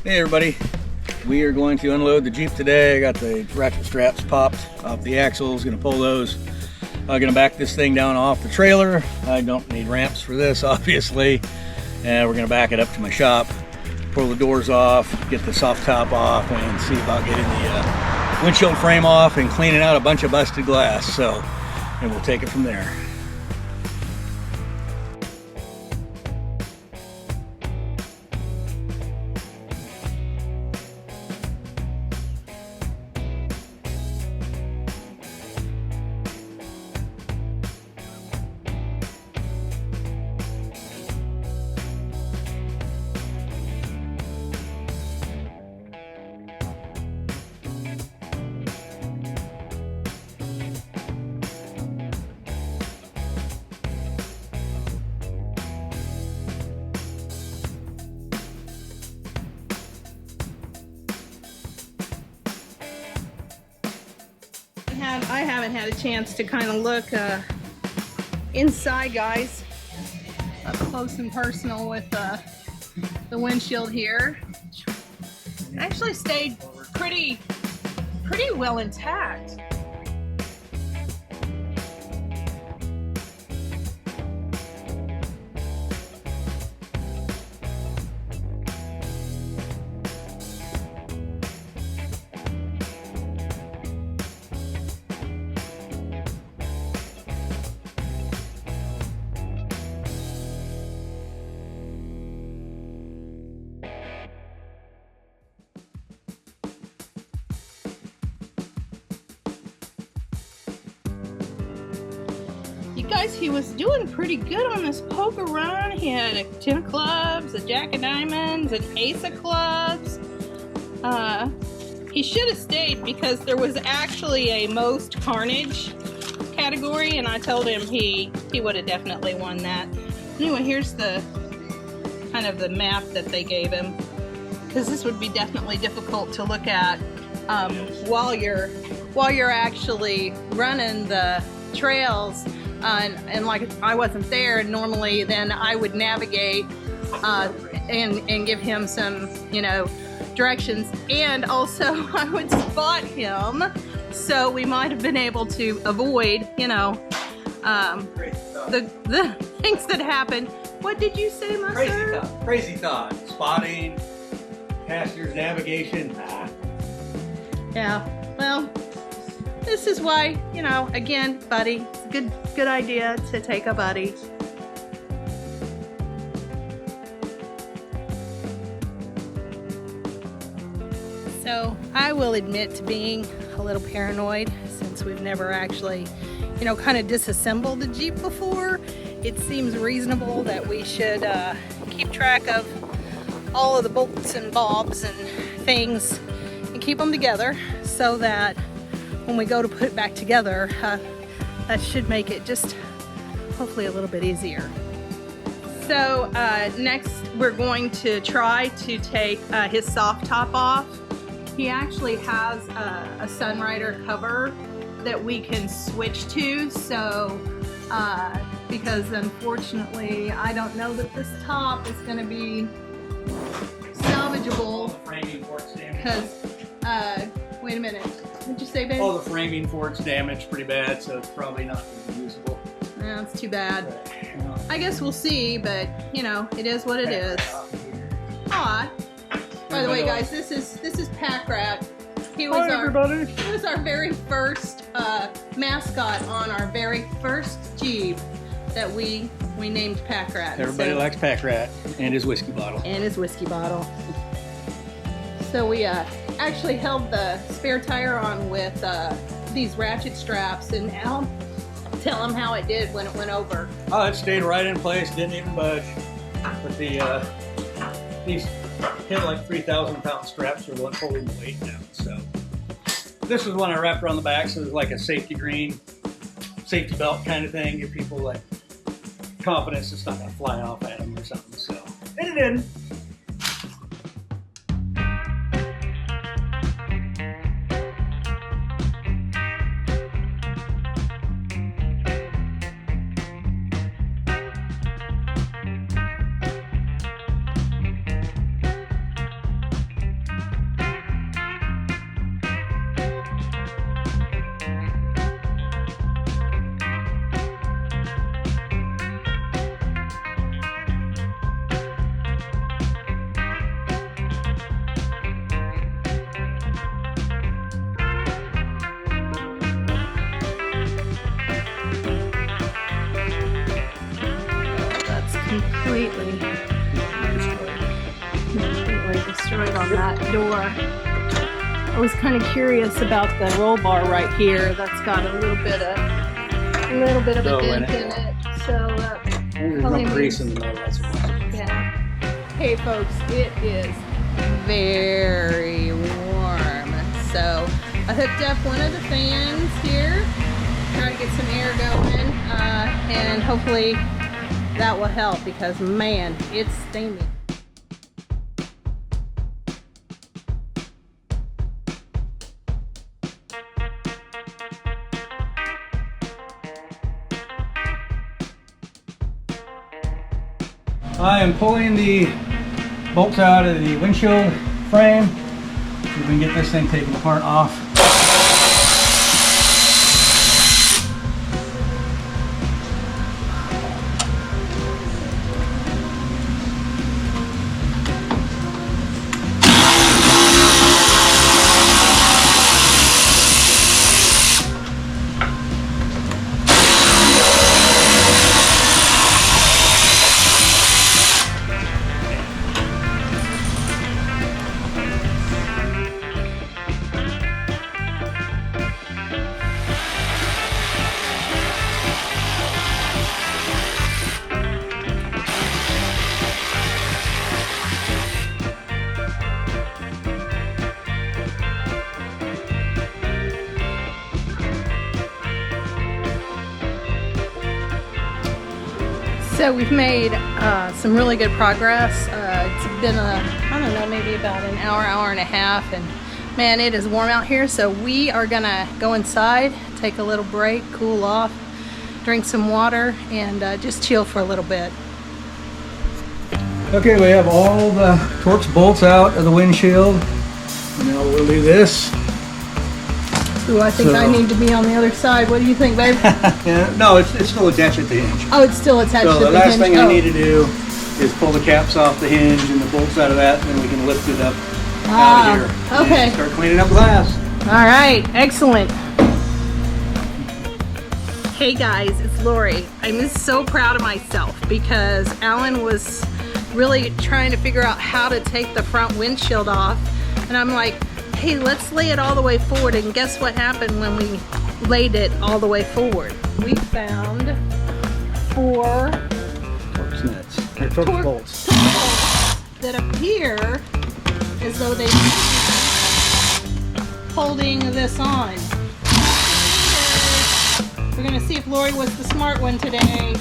Hey everybody, we are going to unload the Jeep today. I got the ratchet straps popped off the axles, gonna pull those. I'm gonna back this thing down off the trailer. I don't need ramps for this, obviously. And we're gonna back it up to my shop, pull the doors off, get the soft top off, and see about getting the windshield frame off and cleaning out a bunch of busted glass. And we'll take it from there. I haven't had a chance to kind of look inside, guys, up close and personal with the windshield here. It actually stayed pretty well intact. Guys, he was doing pretty good on this poker run. He had a 10 of clubs, a jack of diamonds, an ace of clubs. He should have stayed because there was actually a most carnage category, and I told him he would have definitely won that. Anyway, here's the kind of the map that they gave him, because this would be definitely difficult to look at while you're actually running the trails. And like I wasn't there, normally then I would navigate and give him some, directions, and also I would spot him, so we might have been able to avoid, the things that happen. What did you say, my sir? Crazy thought. Spotting, passengers, navigation. Yeah, well, this is why, again, buddy, it's a good idea to take a buddy. So I will admit to being a little paranoid, since we've never actually, kind of disassembled the Jeep before. It seems reasonable that we should keep track of all of the bolts and bobs and things and keep them together, so that when we go to put it back together, that should make it just hopefully a little bit easier. So next we're going to try to take his soft top off. He actually has a Sunrider cover that we can switch to, so because unfortunately I don't know that this top is going to be salvageable, because wait a minute. What'd you say, babe? All the framing for it's damaged pretty bad, so it's probably not going to be usable. Yeah, it's too bad. But, I guess we'll see, but it is what it is. Aw. By the way, guys, this is Pack Rat. He was our very first mascot on our very first Jeep that we named Pack Rat. Everybody likes Pack Rat and his whiskey bottle. So we actually held the spare tire on with these ratchet straps, and I'll tell him how it did when it went over. Oh, it stayed right in place, didn't even budge. But these hit like 3,000-pound straps are what holding the weight down. So this is one I wrapped around the back, so it's like a safety green, safety belt kind of thing. Give people like confidence it's not going to fly off at them or something. So and it didn't. completely destroyed on that door. I was kind of curious about the roll bar right here. That's got a little bit of a dent in it. So no grease in the middle. That's what. Yeah. Hey folks, it is very warm. So I hooked up one of the fans here, trying to get some air going, and hopefully that will help because man, it's steamy. I am pulling the bolts out of the windshield frame. We can get this thing taken apart off. So we've made some really good progress. It's been I don't know, maybe about an hour and a half, and man, it is warm out here. So we are gonna go inside, take a little break, cool off, drink some water, and just chill for a little bit. Okay, we have all the Torx bolts out of the windshield. Now we'll do this. Ooh, I think I need to be on the other side. What do you think, babe? Yeah, no, it's still attached at the hinge. Oh, it's still attached So to the the last hinge. thing I need to do is pull the caps off the hinge and the bolts out of that, and then we can lift it up out of here. Okay. And start cleaning up glass. All right, excellent. Hey guys, it's Lori. I'm just so proud of myself because Alan was really trying to figure out how to take the front windshield off, and I'm like, hey, let's lay it all the way forward. And guess what happened when we laid it all the way forward? We found 4 Torx nuts. Or Torx bolts. that appear as though they holding this on. We're gonna see if Lori was the smart one today.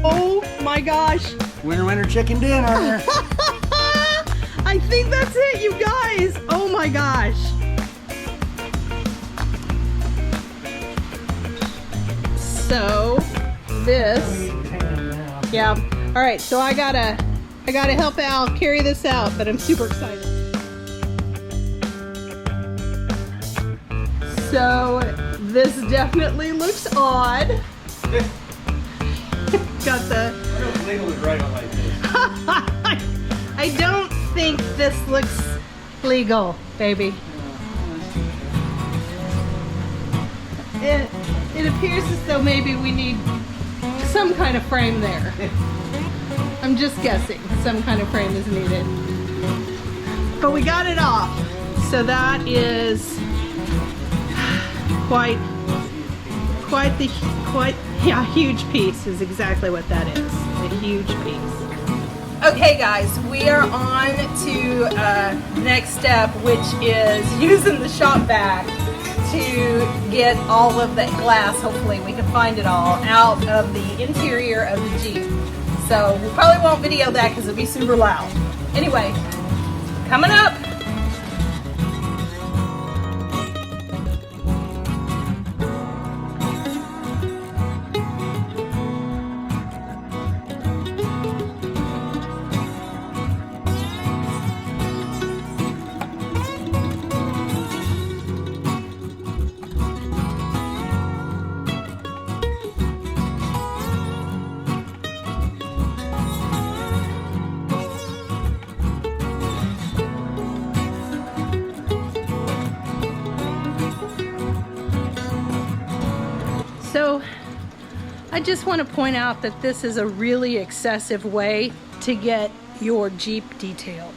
Oh my gosh. Winner chicken dinner. I think that's it, you guys. Oh my gosh. So this, yeah. All right, so I gotta help Al carry this out, but I'm super excited. So this definitely looks odd. Got the. I don't think this looks legal, baby. It appears as though maybe we need some kind of frame there. I'm just guessing some kind of frame is needed. But we got it off. So that is huge piece is exactly what that is. A huge piece. Okay guys, we are on to the next step, which is using the shop vac to get all of the glass, hopefully we can find it all, out of the interior of the Jeep. So we probably won't video that because it'll be super loud. Anyway, coming up. I just want to point out that this is a really excessive way to get your Jeep detailed.